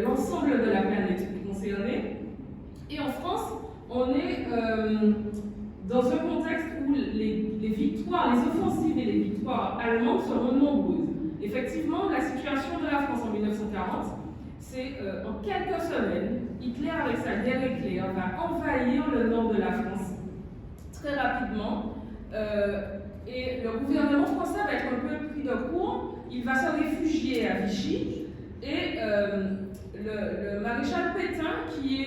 l'ensemble de la planète concernée. Et en France, on est dans un contexte où les victoires, les offensives et les victoires allemandes seront nombreuses. Effectivement, la situation de la France en 1940, c'est en quelques semaines, Hitler avec sa guerre éclair va envahir le nord de la France très rapidement. Et le gouvernement français va être un peu pris de court, il va se réfugier à Vichy, et le maréchal Pétain, qui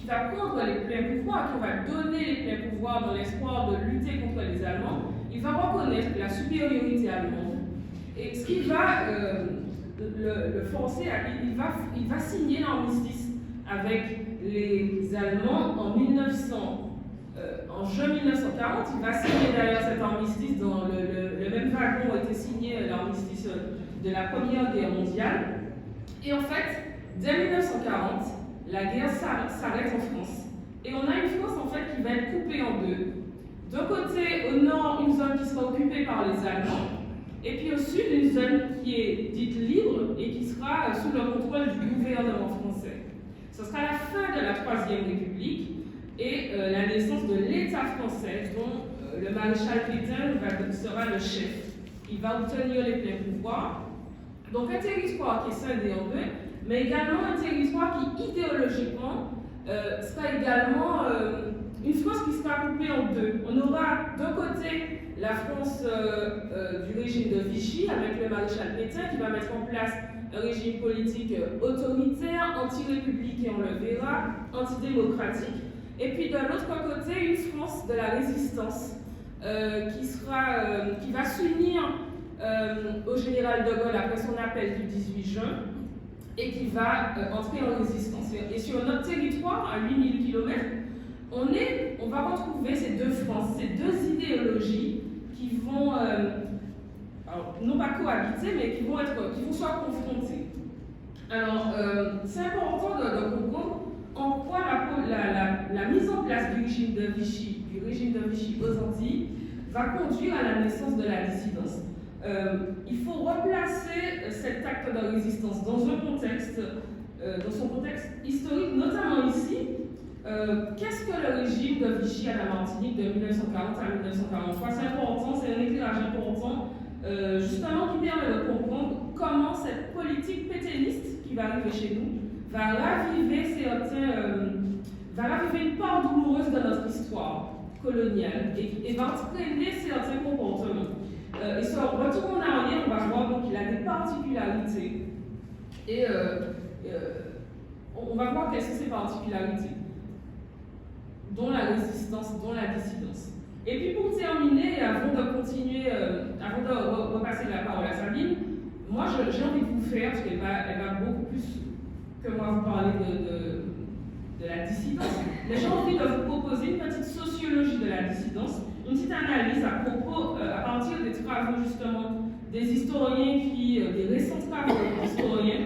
va prendre les pleins pouvoirs, qui va donner les pleins pouvoirs dans l'espoir de lutter contre les Allemands, il va reconnaître la supériorité allemande. Et ce qui va le forcer, il va signer l'armistice avec les Allemands en juin 1940. Il va signer d'ailleurs cet armistice dans le même wagon où a été signé l'armistice de la Première Guerre mondiale. Et en fait, dès 1940, la guerre s'arrête en France. Et on a une France en fait qui va être coupée en deux. D'un côté, au nord, une zone qui sera occupée par les Allemands, et puis au sud, une zone qui est dite libre et qui sera sous le contrôle du gouvernement français. Ce sera la fin de la Troisième République et la naissance de l'État français dont le maréchal Pétain sera le chef. Il va obtenir les pleins pouvoirs. Donc un territoire qui est scindé en deux, mais également un territoire qui idéologiquement sera également une France qui sera coupée en deux. On aura d'un côté la France du régime de Vichy avec le maréchal Pétain qui va mettre en place un régime politique autoritaire, anti-républicain, on le verra, antidémocratique. Et puis de l'autre côté, une France de la résistance qui va s'unir au général de Gaulle après son appel du 18 juin et qui va entrer en résistance. Et sur notre territoire, à 8000 km, on va retrouver ces deux France, ces deux idéologies qui vont, non pas cohabiter, mais qui vont soit confrontées. Alors, c'est important de comprendre en quoi la mise en place du régime de Vichy aux Antilles va conduire à la naissance de la dissidence. Il faut replacer cet acte de résistance dans son contexte historique, notamment ici. Qu'est-ce que le régime de Vichy à la Martinique de 1940 à 1943? C'est important, c'est un éclairage important, justement qui permet de comprendre comment cette politique pétainiste qui va arriver chez nous va raviver une part douloureuse de notre histoire coloniale et va entraîner certains comportements. Et si on retourne en arrière, on va voir qu'il a des particularités. Et on va voir quelles sont ces particularités, dont la résistance, dont la dissidence. Et puis pour terminer, avant de continuer, avant de repasser la parole à Sabine, moi j'ai envie de vous faire, parce qu'elle va beaucoup plus que moi vous parler de la dissidence, mais j'ai envie de vous proposer une petite sociologie de la dissidence, une petite analyse à partir des travaux justement des historiens, des récents travaux historiens,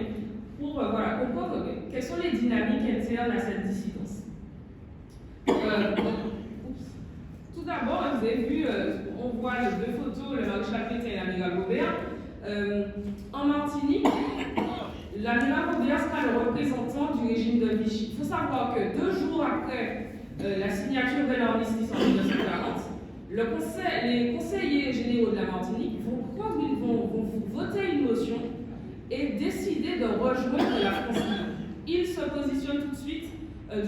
pour comprendre quelles sont les dynamiques internes à cette dissidence. Tout d'abord, vous avez vu, on voit les deux photos, le maréchal Pétain et l'amiral Robert. En Martinique, l'amiral Robert sera le représentant du régime de Vichy. Il faut savoir que 2 jours après la signature de l'armistice en 1940, les conseillers généraux de la Martinique vont voter une motion et décider de rejoindre la France libre. Ils se positionnent tout de suite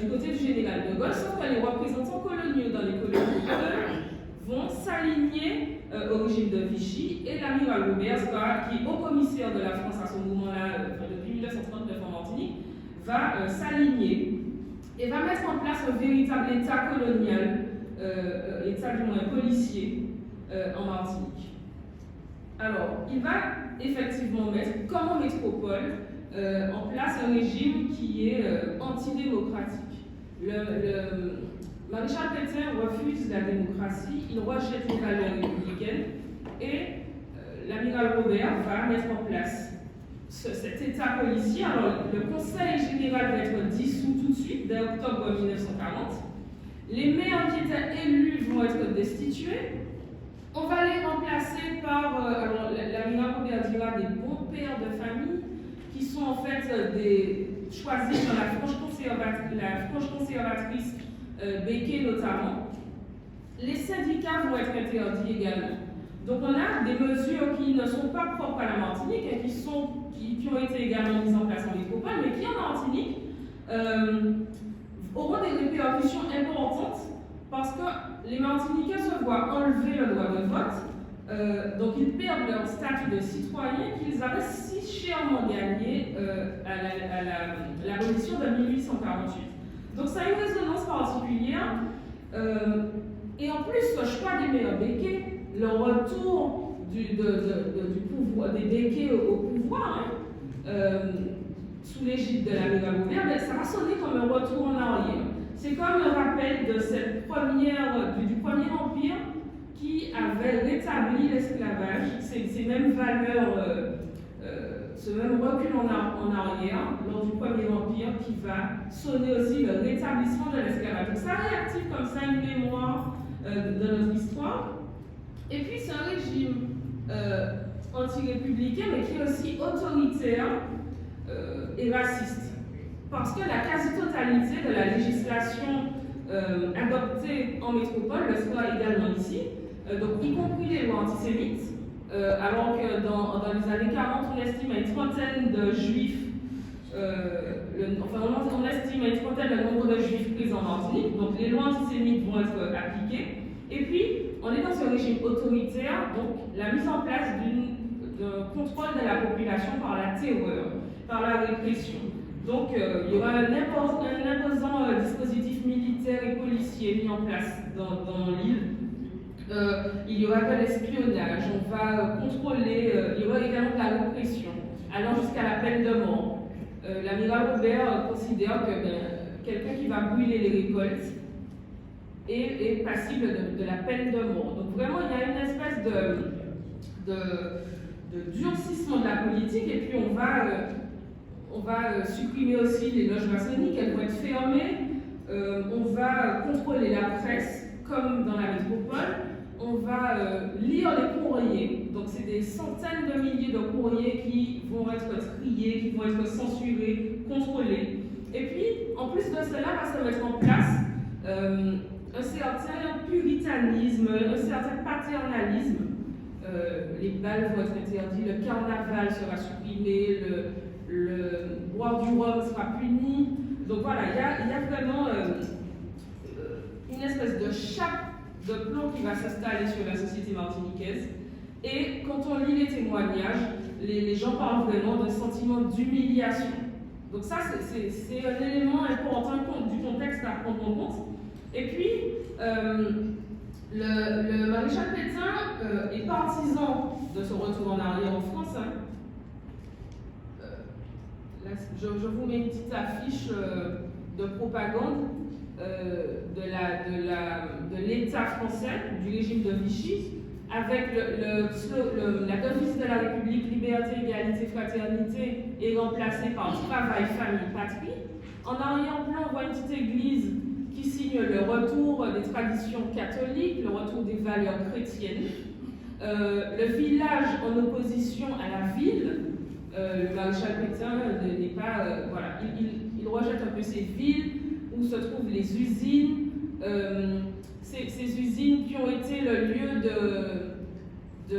du côté du général de Gaulle, sauf que les représentants coloniaux dans les colonies, eux, vont s'aligner au régime de Vichy, et l'amiral Robert, qui est haut-commissaire de la France à ce moment-là, depuis 1939 en Martinique, va s'aligner et va mettre en place un véritable État colonial, État du moins policier, en Martinique. Alors, il va effectivement mettre, comme en métropole, en place un régime qui est antidémocratique. Le maréchal Pétain refuse la démocratie, il rejette les valeurs républicaines, et l'amiral Robert va mettre en place cet État policier. Alors, le Conseil général va être dissous tout de suite, dès octobre 1940. Les maires qui étaient élus vont être destitués. On va les remplacer par, alors l'amiral Robert dira, des bons pères de famille qui sont en fait choisis dans la frange conservatrice Béquet notamment. Les syndicats vont être interdits également. Donc on a des mesures qui ne sont pas propres à la Martinique et qui ont été également mises en place en métropole, mais qui en Martinique auront des répercussions importantes parce que les Martiniquais se voient enlever le droit de vote, donc ils perdent leur statut de citoyen qu'ils avaient si chèrement gagné à l'abolition de 1848. Donc ça a une résonance particulière. Et en plus, ce choix des meilleurs Béquets, le retour du pouvoir, des Béquets au pouvoir, sous l'égide de l'amiral Robert, ça va sonner comme un retour en arrière. C'est comme un rappel de cette du premier empire qui avait rétabli l'esclavage, ces mêmes valeurs, ce même recul en arrière lors du premier empire qui va sonner aussi le rétablissement de l'esclavage. Donc ça réactive comme ça une mémoire de notre histoire. Et puis c'est un régime anti-républicain, mais qui est aussi autoritaire et raciste. Parce que la quasi-totalité de la législation adoptée en métropole le sera également ici, donc y compris les lois antisémites, alors que dans les années 40, on estime à une trentaine de juifs, on estime à une trentaine le nombre de juifs pris en Martinique, donc les lois antisémites vont être appliquées. Et puis, on est dans un régime autoritaire, donc la mise en place d'un contrôle de la population par la terreur, par la répression. Donc, il y aura un imposant dispositif militaire et policier mis en place dans l'île. Il y aura de l'espionnage, on va contrôler, il y aura également de la répression, allant jusqu'à la peine de mort. L'amiral Robert considère que quelqu'un qui va brûler les récoltes est passible de la peine de mort. Donc vraiment, il y a une espèce de durcissement de la politique, et puis on va supprimer aussi les loges maçonniques, elles vont être fermées, on va contrôler la presse, comme dans la métropole, on va lire les courriers, donc c'est des centaines de milliers de courriers qui vont être triés, qui vont être censurés, contrôlés. Et puis, en plus de cela, va se mettre en place un certain puritanisme, un certain paternalisme. Les balles vont être interdits, le carnaval sera supprimé, le boire du rhum sera puni. Donc voilà, il y a vraiment une espèce de chape de plomb qui va s'installer sur la société martiniquaise. Et quand on lit les témoignages, les gens parlent vraiment d'un sentiment d'humiliation. Donc ça, c'est un élément important du contexte à prendre en compte. Et puis, le maréchal Pétain est partisan de ce retour en arrière en France. Là, je vous mets une petite affiche de propagande de l'État français, du régime de Vichy, avec la devise de la République, liberté, égalité, fraternité, est remplacée par travail, famille, patrie. En arrière-plan, on voit une petite église qui signe le retour des traditions catholiques, le retour des valeurs chrétiennes. Le village en opposition à la ville. Le maréchal Pétain n'est pas... voilà, il rejette un peu ces villes où se trouvent les usines. Ces usines qui ont été le lieu de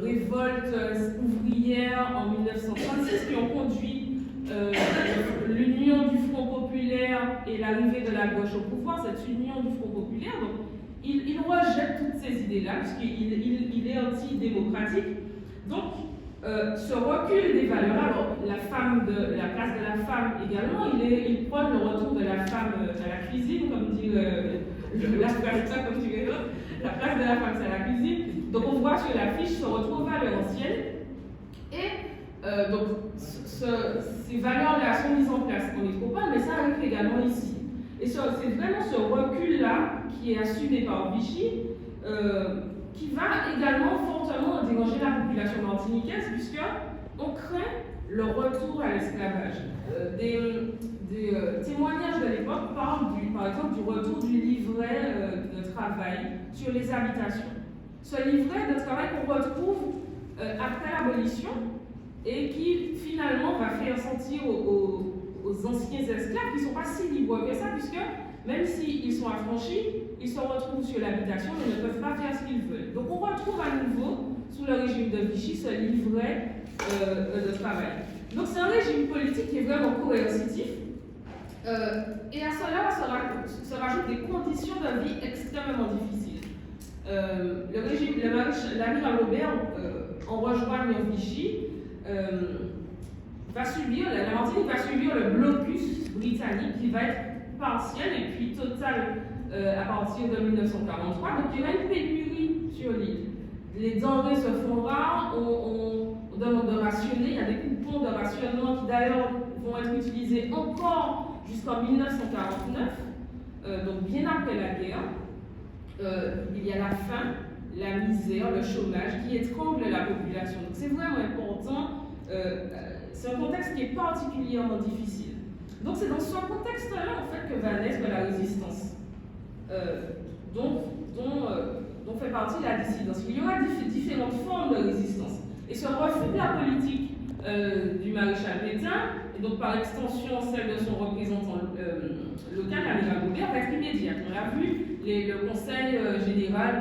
révoltes ouvrières en 1936, qui ont conduit l'union du Front populaire et l'arrivée de la gauche au pouvoir, cette union du Front populaire. Donc, il rejette toutes ces idées-là, puisqu'il est anti-démocratique. Donc, ce recul des valeurs, alors, la place de la femme également, il prône le retour de la femme à la cuisine, comme dit la place de la femme c'est à la cuisine. Donc on voit sur l'affiche ce retour aux valeurs anciennes. Et donc ces valeurs-là sont mises en place en métropole, mais ça arrive également ici. Et c'est vraiment ce recul-là qui est assumé par Vichy, qui va également fortement déranger la population martiniquaise, puisqu'on craint le retour à l'esclavage. Des témoignages de l'époque parlent par exemple du retour du livret de travail sur les habitations. Ce livret de travail qu'on retrouve après l'abolition, et qui finalement va faire sentir aux anciens esclaves qui ne sont pas si libres que ça, puisque même s'ils sont affranchis, ils se retrouvent sur l'habitation mais ne peuvent pas faire ce qu'ils veulent. Donc on retrouve à nouveau, sous le régime de Vichy, ce livret de travail. Donc c'est un régime politique qui est vraiment coercitif, et à cela se rajoutent des conditions de vie extrêmement difficiles. L'amiral Robert, en rejoignant Vichy, la Martinique va subir le blocus britannique qui va être partiel et puis total à partir de 1943. Donc il y aura une pénurie sur l'île. Les denrées se font rares, on demande de rationner, il y a des coupons de rationnement qui d'ailleurs vont être utilisés encore jusqu'en 1949, donc bien après la guerre. Il y a la faim, la misère, le chômage qui étrangle la population. Donc c'est vraiment important, c'est un contexte qui est particulièrement difficile. Donc c'est dans ce contexte-là en fait que va naître la résistance, dont fait partie la dissidence. Il y aura différentes formes de résistance. Et ce refus de la politique du maréchal Pétain, et donc par extension celle de son représentant local, l'amiral Robert, va être immédiate. On l'a vu, le Conseil général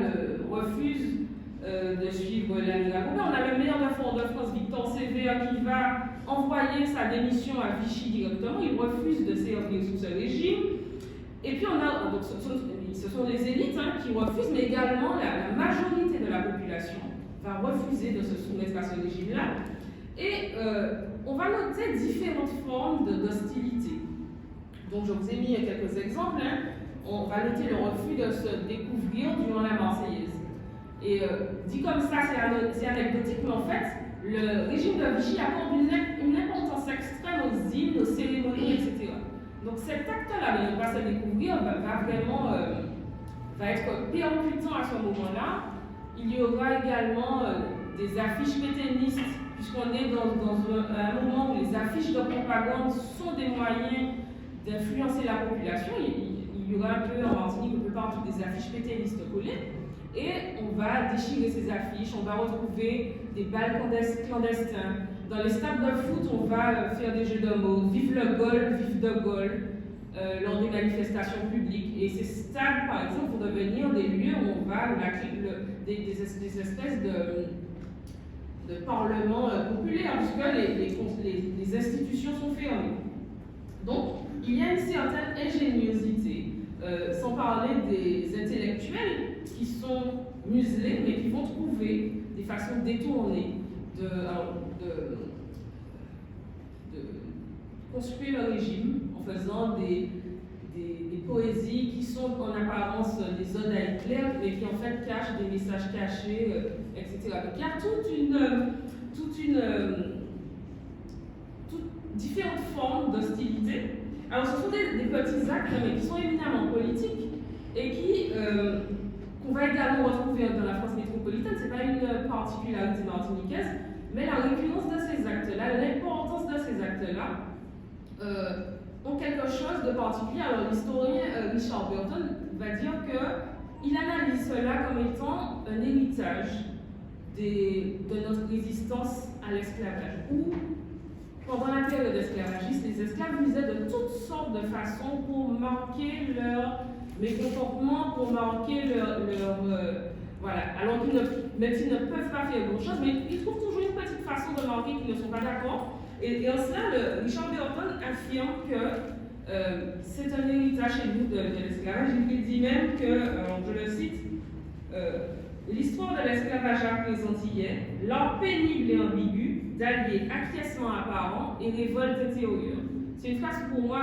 refuse de suivre l'amiral Robert. On a le maire de Fort-de-France, Victor Sévère, qui va envoyer sa démission à Vichy directement. Il refuse de servir sous ce régime. Et puis on a, donc ce sont les élites qui refusent, mais également la majorité de la population va refuser de se soumettre à ce régime-là. Et on va noter différentes formes d'hostilité. Donc je vous ai mis quelques exemples. On va noter le refus de se découvrir durant la Marseillaise. Et dit comme ça, c'est anecdotique, mais en fait, le régime de Vichy accorde une importance extrême aux hymnes, aux cérémonies, etc. Donc cet acte-là de ne pas se découvrir va vraiment va être percutant à ce moment-là. Il y aura également des affiches pétainistes, puisqu'on est dans un moment où les affiches de propagande sont des moyens d'influencer la population. Il y aura un peu en Martinique, un peu partout, des affiches pétainistes collées. Et on va déchirer ces affiches, on va retrouver des bals clandestins. Dans les stades de foot, on va faire des jeux de mots, vive le Gaulle, vive de Gaulle, lors des manifestations publiques. Et ces stades, par exemple, vont devenir des lieux où on va, des espèces de parlements populaires, puisque les institutions sont fermées. Donc, il y a une certaine ingéniosité, sans parler des intellectuels qui sont muselés, mais qui vont trouver des façons détournées de construire le régime en faisant des poésies qui sont en apparence des odes à Hitler, mais qui en fait cachent des messages cachés, etc. Donc il y a toutes différentes formes d'hostilité. Alors ce sont des petits actes, mais qui sont éminemment politiques et qu'on va également retrouver dans la France métropolitaine. Ce n'est pas une particularité martiniquaise, mais la récurrence de ces actes-là, l'importance de ces actes-là, ont quelque chose de particulier. Alors l'historien Richard Burton va dire qu'il analyse cela comme étant un héritage de notre résistance à l'esclavage, où pendant la période esclavagiste, les esclaves usaient de toutes sortes de façons pour marquer leur mécontentement, pour marquer voilà. Alors même s'ils ne peuvent pas faire grand-chose, mais ils trouvent toujours une petite façon de marquer qu'ils ne sont pas d'accord. Et en cela, Richard Burton affirme que c'est un héritage chez nous de l'esclavage. Il dit même que, je le cite, l'histoire de l'esclavage antillais, l'art pénible et ambigu, d'allier acquiescement apparent et révolte intérieure. C'est une phrase qui pour moi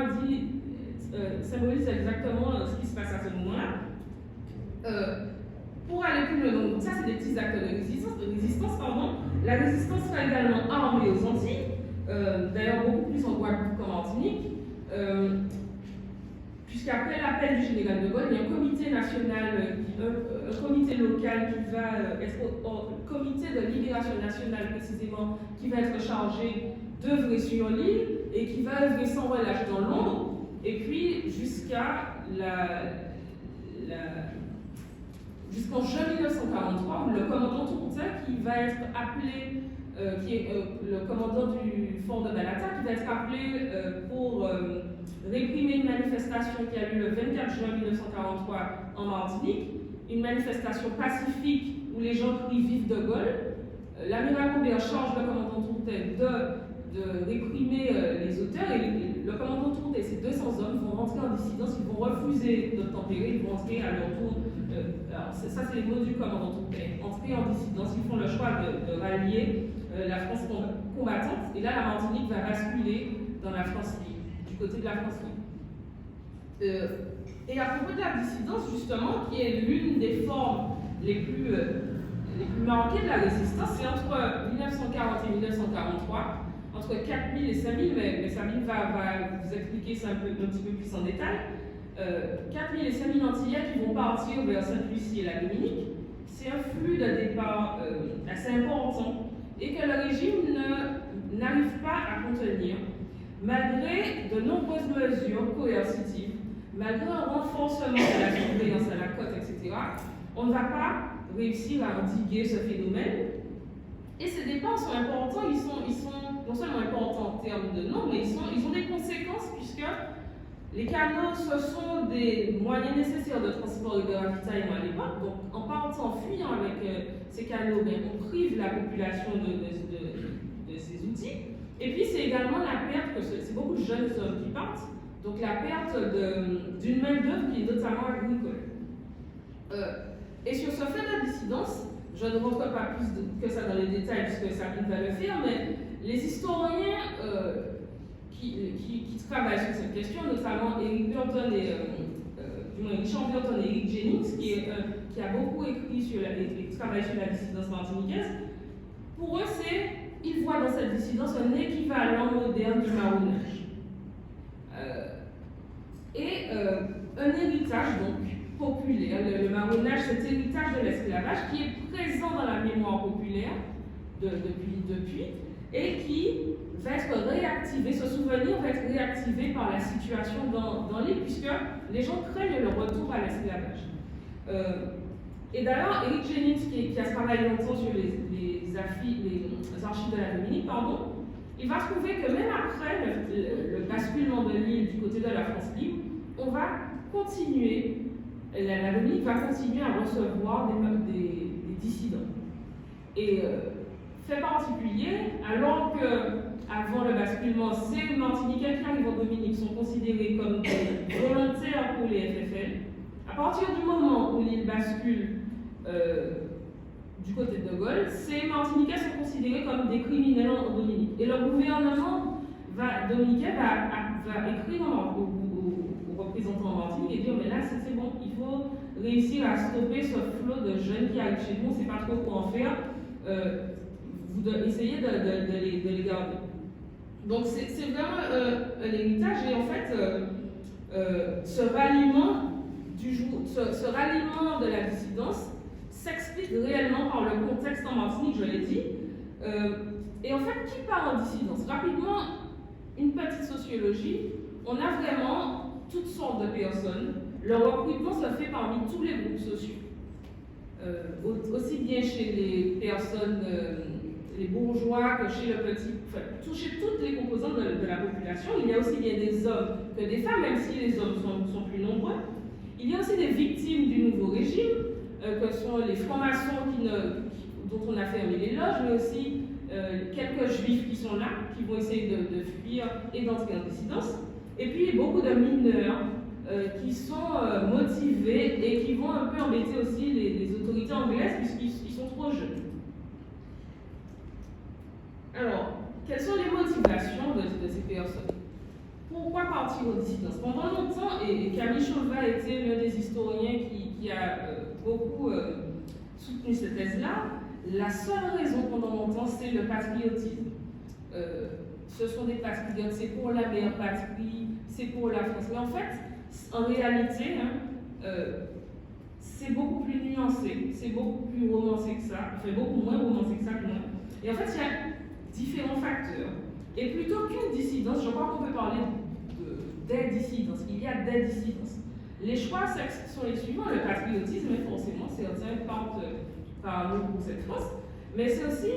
symbolise exactement ce qui se passe à ce moment-là. Pour aller plus loin, donc ça c'est des petits actes de résistance, pardon. La résistance sera également armée aux Antilles, d'ailleurs beaucoup plus en Guadeloupe qu'en Martinique, puisqu'après l'appel du général de Gaulle, il y a un comité national, un comité local qui va être comité de libération nationale précisément, qui va être chargé d'œuvrer sur l'île et qui va œuvrer sans relâche dans l'ombre, et puis jusqu'en juin 1943, où le commandant Tourtin, qui va être appelé qui est le commandant du fort de Balata, qui va être appelé pour réprimer une manifestation qui a eu le 24 juin 1943 en Martinique, une manifestation pacifique où les gens crient Vive de Gaulle. L'amiral Robert charge le commandant Tourtet de réprimer les auteurs, et le commandant Tourtet et ses 200 hommes vont rentrer en dissidence, ils vont refuser d'obtempérer, ils vont entrer à leur tour. Alors ça, c'est les mots du commandant Tourtet. Entrer en dissidence, ils font le choix de rallier la France combattante, et là la Martinique va basculer dans la France libre, du côté de la France libre. Et à propos de la dissidence, justement, qui est l'une des formes les plus marquées de la résistance, c'est entre 1940 et 1943, entre 4000 et 5000, mais Sabine va vous expliquer ça un petit peu plus en détail. 4000 et 5000 Antillais qui vont partir vers Sainte-Lucie et la Dominique. C'est un flux de départ assez important et que le régime n'arrive pas à contenir, malgré de nombreuses mesures coercitives, malgré un renforcement de la surveillance à la côte, etc. On ne va pas réussir à endiguer ce phénomène. Et ces départs sont importants, ils sont non seulement importants en termes de nombre, mais ils ont des conséquences, puisque les canaux, ce sont des moyens nécessaires de transport et de ravitaillement à l'époque. Donc, en partant, en fuyant avec ces canaux, on prive la population de ces outils. Et puis, c'est également la perte, que c'est beaucoup de jeunes hommes qui partent, donc la perte d'une main-d'œuvre qui est notamment agricole. Et sur ce fait de la dissidence, je ne rentre pas plus que ça dans les détails, puisque Sabine va le faire, mais les historiens qui travaillent sur cette question, notamment Eric Burton Richard Burton et Eric Jennings, qui a beaucoup écrit et travaillé sur la dissidence martiniquaise, pour eux, ils voient dans cette dissidence un équivalent moderne du marronnage. Un héritage, donc, populaire. Le marronnage, cet héritage de l'esclavage qui est présent dans la mémoire populaire depuis, et qui va être réactivé, ce souvenir va être réactivé par la situation dans l'île, puisque les gens craignent le retour à l'esclavage. Et d'ailleurs, Eric Jennings, qui a travaillé longtemps sur les archives de la Dominique, il va trouver que même après le basculement de l'île du côté de la France libre, on va continuer, la Dominique va continuer à recevoir des dissidents. Et fait particulier, alors qu'avant le basculement, ces Martiniquais qui arrivent en Dominique sont considérés comme des volontaires pour les FFL, à partir du moment où l'île bascule du côté de Gaulle, ces Martiniquais sont considérés comme des criminels en Dominique. Et le gouvernement dominicain va écrire aux représentants en Martinique et dire mais là c'est bon, il faut réussir à stopper ce flot de jeunes qui arrivent chez nous, on ne sait pas trop quoi en faire, vous essayez de les garder. Donc c'est vraiment un héritage, et en fait ce ralliement de la dissidence s'explique réellement par le contexte en Martinique, je l'ai dit. Et en fait, qui part en dissidence? Rapidement, une petite sociologie. On a vraiment toutes sortes de personnes. Le recrutement se fait parmi tous les groupes sociaux. Aussi bien chez les personnes, les bourgeois, que chez le petit... Enfin, chez toutes les composantes de la population. Il y a aussi bien des hommes que des femmes, même si les hommes sont plus nombreux. Il y a aussi des victimes du nouveau régime, que sont les francs-maçons dont on a fermé les loges, mais aussi quelques juifs qui sont là, qui vont essayer de fuir et d'entrer en dissidence. Et puis beaucoup de mineurs qui sont motivés et qui vont un peu embêter aussi les autorités anglaises puisqu'ils sont trop jeunes. Alors, quelles sont les motivations de ces personnes? Pourquoi partir aux dissidences? Pendant longtemps, et Camille Chauvat était l'un des historiens qui a beaucoup soutenu cette thèse-là, la seule raison pendant longtemps, c'est le patriotisme. Ce sont des patriotes, c'est pour la mère patrie, c'est pour la France. Mais en fait, en réalité, c'est beaucoup plus nuancé, c'est beaucoup plus romancé que ça, enfin beaucoup moins romancé que ça que moi. Et en fait, il y a différents facteurs. Et plutôt qu'une dissidence, je crois qu'on peut parler des dissidences. Il y a des dissidences. Les choix sont les suivants. Le patriotisme, forcément, certains partent par nous pour cette France. Mais c'est aussi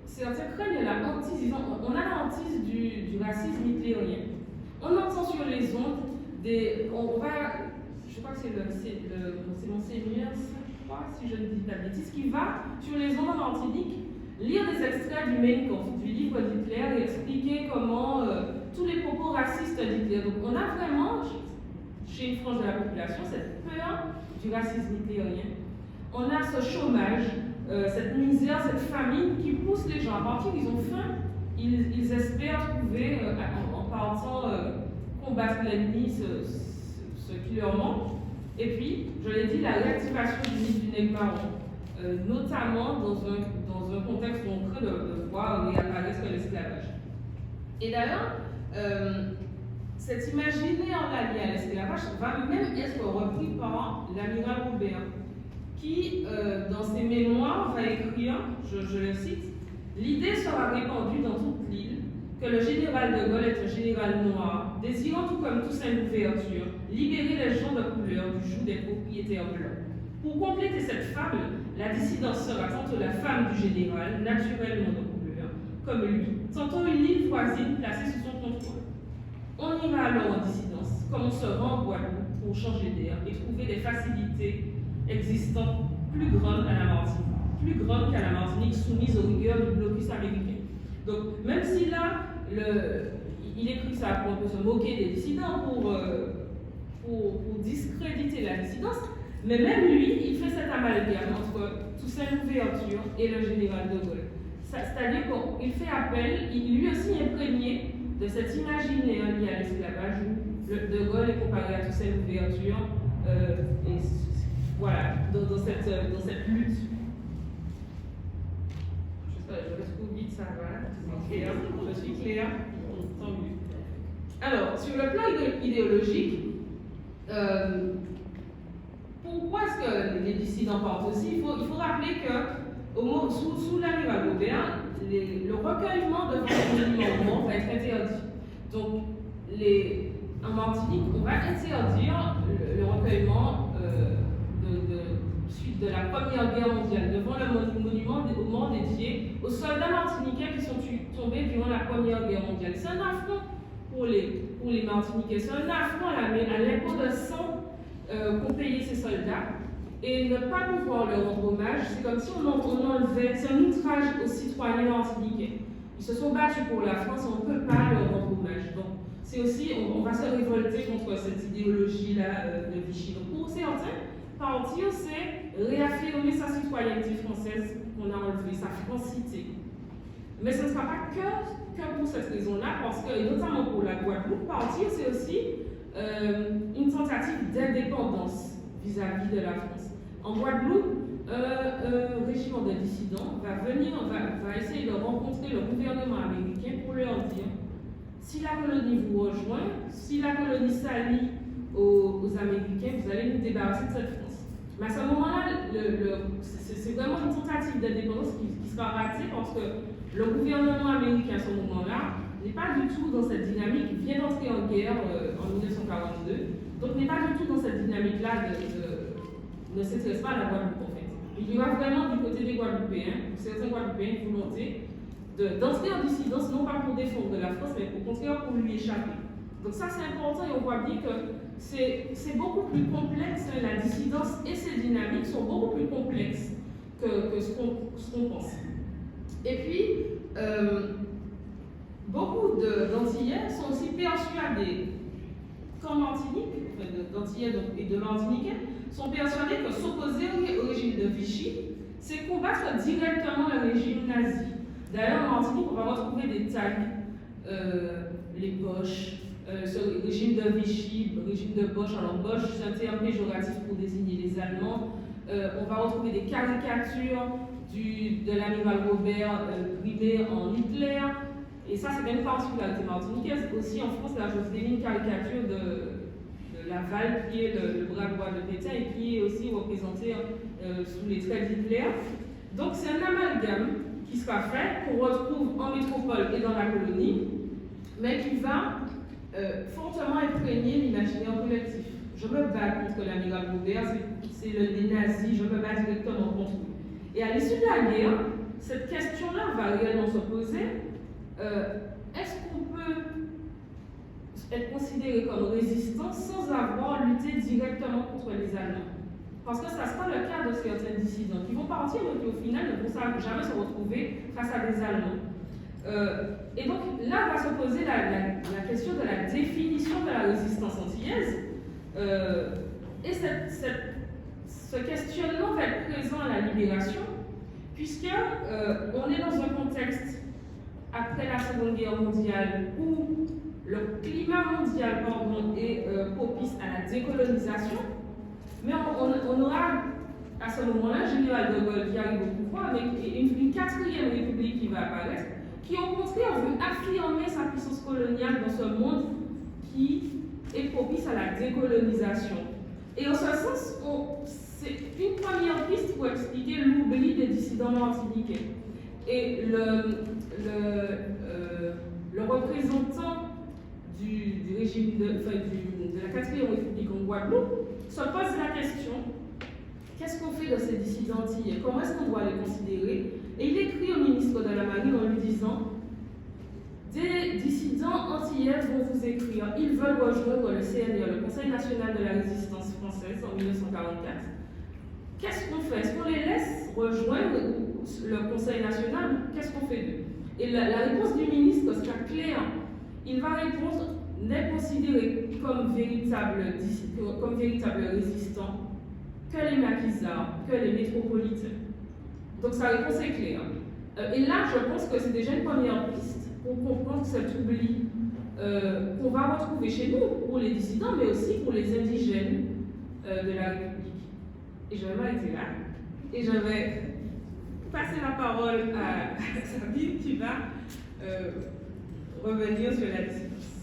certains craignent la hantise, on a la hantise du racisme hitlérien. On entend sur les ondes on va, je crois que c'est Monseigneur, je crois, si je ne dis pas de bêtises, qui va sur les ondes en Martinique lire des extraits du Mein Kampf, du livre d'Hitler, et expliquer comment tous les propos racistes d'Hitler. Donc on a vraiment, chez une frange de la population, cette peur du racisme hitlérien. On a ce chômage, cette misère, cette famine qui pousse les gens à partir, ils ont faim, ils espèrent trouver, en partant combattre l'ennemi, ce qui leur manque. Et puis, je l'ai dit, la réactivation du mythe du nègre marron, notamment dans un contexte où on craint de voir réapparaître l'esclavage. Et d'ailleurs, cet imaginaire lié à l'esclavage va même être repris par l'amiral Robert, qui, dans ses mémoires, va écrire, je le cite, « L'idée sera répandue dans toute l'île que le général de Gaulle est un général noir, désirant tout comme Toussaint l'ouverture, libérer les gens de couleur du joug des propriétaires blancs. Pour compléter cette fable, la dissidence sera tantôt la femme du général, naturellement de couleur, comme lui, tantôt une île voisine placée sous son contrôle. On ira alors en dissidence, comme on se rend en Guadeloupe pour changer d'air et trouver des facilités existantes plus grandes qu'à la Martinique soumise aux rigueurs du blocus américain. » Donc, même si là, il écrit ça pour un peu se moquer des dissidents, pour discréditer la dissidence, mais même lui, il fait cet amalgame entre Toussaint l'ouverture et le général de Gaulle. C'est-à-dire qu'il fait appel, il lui aussi imprégné de cet imaginaire lié à l'esclavage où de Gaulle est comparé à Toussaint l'ouverture, et voilà, dans cette lutte. Je reste trop vite, ça va. Je suis claire. Tant mieux. Alors, sur le plan idéologique, pourquoi est-ce que les dissidents partent aussi? Il faut rappeler que sous l'amiral Robert, le recueillement devant les monuments va être interdit. Donc, en Martinique, on va interdire le recueillement suite de la Première Guerre mondiale, devant le monument au mort dédié aux soldats martiniquais qui sont tombés durant la Première Guerre mondiale. C'est un affront pour les Martiniquais, c'est un affront à l'impôt de sang qu'ont payé ces soldats. Et ne pas pouvoir leur rendre hommage, c'est comme si on enlevait, c'est un outrage aux citoyens martiniquais. Ils se sont battus pour la France, on ne peut pas leur rendre hommage. Donc, c'est aussi, on va se révolter contre cette idéologie-là de Vichy. Donc, pour certains, partir, c'est réaffirmer sa citoyenneté française qu'on a enlevée, sa francité. Mais ce ne sera pas que pour cette raison-là, parce que, et notamment pour la Guadeloupe, partir, c'est aussi une tentative d'indépendance vis-à-vis de la France. En Guadeloupe, un régiment de dissidents va essayer de rencontrer le gouvernement américain pour leur dire si la colonie vous rejoint, si la colonie s'allie aux Américains, vous allez nous débarrasser de cette France. Mais à ce moment-là, c'est vraiment une tentative d'indépendance qui sera ratée parce que le gouvernement américain à ce moment-là n'est pas du tout dans cette dynamique, il vient d'entrer en guerre en 1942, donc n'est pas du tout dans cette dynamique-là ne s'intéresse pas à la Guadeloupe en fait. Il y aura vraiment du côté des Guadeloupéens, certains Guadeloupéens, une volonté d'entrer en dissidence, non pas pour défendre la France, mais au contraire pour lui échapper. Donc ça c'est important et on voit bien que c'est beaucoup plus complexe, la dissidence et ses dynamiques sont beaucoup plus complexes que ce qu'on pense. Et puis, beaucoup d'Antillais sont aussi persuadés qu'en Martinique, d'Antillais et de Martiniquais, sont persuadés que s'opposer au régime de Vichy, c'est combattre directement le régime nazi. D'ailleurs, en Martinique, on va retrouver des tags, les Boches, ce régime de Vichy, le régime de Bosch. Alors Bosch, c'est un terme péjoratif pour désigner les Allemands. On va retrouver des caricatures de l'amiral Robert brimé en Hitler. Et ça, c'est une particularité martiniquaise. Aussi en France, là, je vous ai mis une caricature de Laval, qui est le bras droit de Pétain et qui est aussi représenté sous les traits d'Hitler. Donc c'est un amalgame qui sera fait, qu'on retrouve en métropole et dans la colonie, mais qui va fortement imprégner l'imaginaire collectif. Je me bats contre l'amiral Robert, c'est les nazis, je me bats directement contre eux. Et à l'issue de la guerre, cette question-là va réellement se poser. Est-ce qu'on peut être considéré comme résistant sans avoir lutté directement contre les Allemands? Parce que ça sera le cas de certains dissidents qui vont partir mais qui au final ne vont jamais se retrouver face à des Allemands. Et donc là va se poser la question de la définition de la résistance antillaise. Et ce questionnement va être présent à la Libération, puisque on est dans un contexte après la Seconde Guerre mondiale où le climat mondial est propice à la décolonisation, mais on aura à ce moment-là général de Gaulle qui arrive au pouvoir avec une quatrième république qui va apparaître, qui au contraire veut affirmer sa puissance coloniale dans ce monde qui est propice à la décolonisation. Et en ce sens, c'est une première piste pour expliquer l'oubli des dissidents martiniquais. Et le représentant du régime de la 4e République en Guadeloupe se pose la question: qu'est-ce qu'on fait de ces dissidents antillais? Comment est-ce qu'on doit les considérer? Et il écrit au ministre de la Marine en lui disant: des dissidents antillais vont vous écrire, ils veulent rejoindre le CNR, le Conseil national de la résistance française, en 1944. Qu'est-ce qu'on fait? Est-ce qu'on les laisse rejoindre le Conseil national ou qu'est-ce qu'on fait d'eux? Et la réponse du ministre sera claire. Il va répondre: n'est considéré comme véritable résistant que les maquisards, que les métropolitains. Donc sa réponse est claire. Et là, je pense que c'est déjà une première piste pour comprendre cet oubli qu'on va retrouver chez nous, pour les dissidents, mais aussi pour les indigènes de la République. Et je vais m'arrêter là. Et je vais passer la parole à Sabine qui va revenir sur la dissidence.